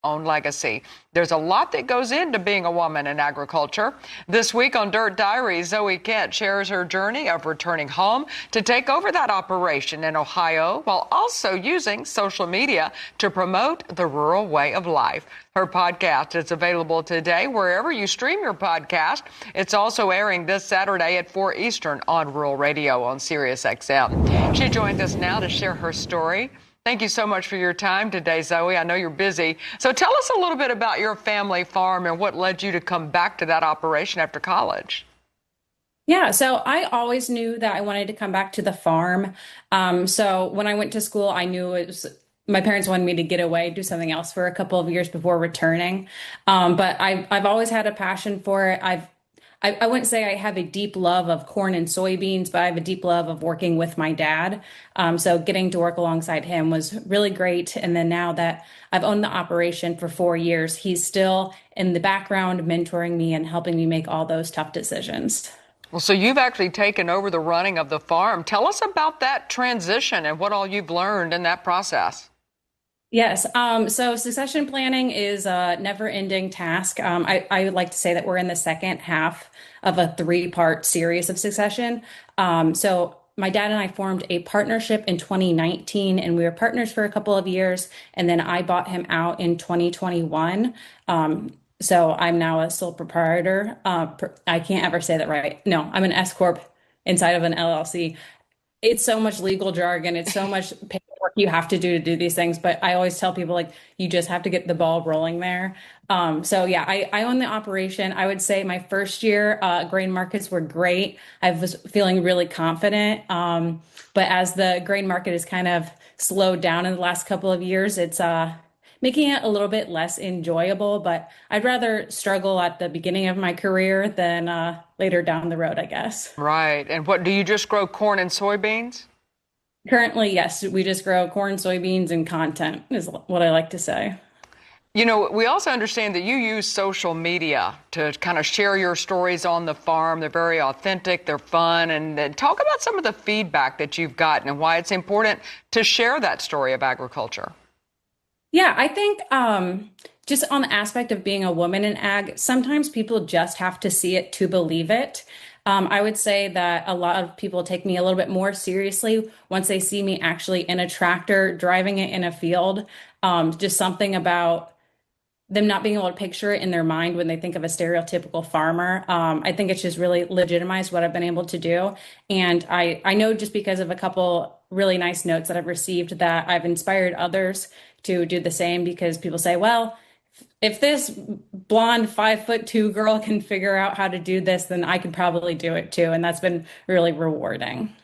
own legacy. There's a lot that goes into being a woman in agriculture. This week on Dirt Diaries, Zoe Kent shares her journey of returning home to take over that operation in Ohio while also using social media to promote the rural way of life. Her podcast is available today wherever you stream your podcast. It's also airing this Saturday at 4 Eastern on Rural Radio on Sirius XM. She joins us now to share her story. Thank you so much for your time today, Zoe. I know you're busy. So tell us a little bit about your family farm and what led you to come back to that operation after college. Yeah, so I always knew that I wanted to come back to the farm. So when I went to school, I knew it was my parents wanted me to get away, do something else for a couple of years before returning. But I've always had a passion for it. I wouldn't say I have a deep love of corn and soybeans, but I have a deep love of working with my dad. So getting to work alongside him was really great. And then now that I've owned the operation for 4 years, he's still in the background mentoring me and helping me make all those tough decisions. Well, so you've actually taken over the running of the farm. Tell us about that transition and what all you've learned in that process. Yes. So succession planning is a never-ending task. I would like to say that we're in the second half of a 3-part series of succession. So my dad and I formed a partnership in 2019, and we were partners for a couple of years. And then I bought him out in 2021. So I'm now a sole proprietor. I can't ever say that right. No, I'm an S corp inside of an LLC. It's so much legal jargon. It's so much paperwork you have to do these things. But I always tell people, like, you just have to get the ball rolling there. So yeah, I own the operation. I would say my first year, grain markets were great. I was feeling really confident. But as the grain market has kind of slowed down in the last couple of years, it's making it a little bit less enjoyable, but I'd rather struggle at the beginning of my career than later down the road, I guess. Right. And what, do you just grow corn and soybeans? Currently, yes, we just grow corn, soybeans, and content is what I like to say. You know, we also understand that you use social media to kind of share your stories on the farm. They're very authentic, they're fun, and talk about some of the feedback that you've gotten and why it's important to share that story of agriculture. Yeah, I think just on the aspect of being a woman in ag, sometimes people just have to see it to believe it. I would say that a lot of people take me a little bit more seriously once they see me actually in a tractor, driving it in a field. Just something about them not being able to picture it in their mind when they think of a stereotypical farmer. I think it's just really legitimized what I've been able to do. And I know just because of a couple really nice notes that I've received that I've inspired others to do the same, because people say, well, if this blonde 5'2" girl can figure out how to do this, then I could probably do it too. And that's been really rewarding.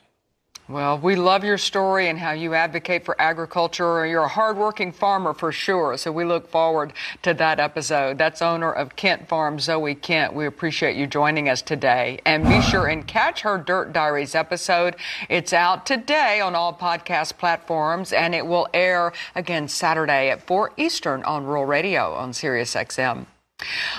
Well, we love your story and how you advocate for agriculture. You're a hardworking farmer for sure, so we look forward to that episode. That's owner of Kent Farm, Zoe Kent. We appreciate you joining us today. And be sure and catch her Dirt Diaries episode. It's out today on all podcast platforms, and it will air again Saturday at 4 Eastern on Rural Radio on Sirius XM.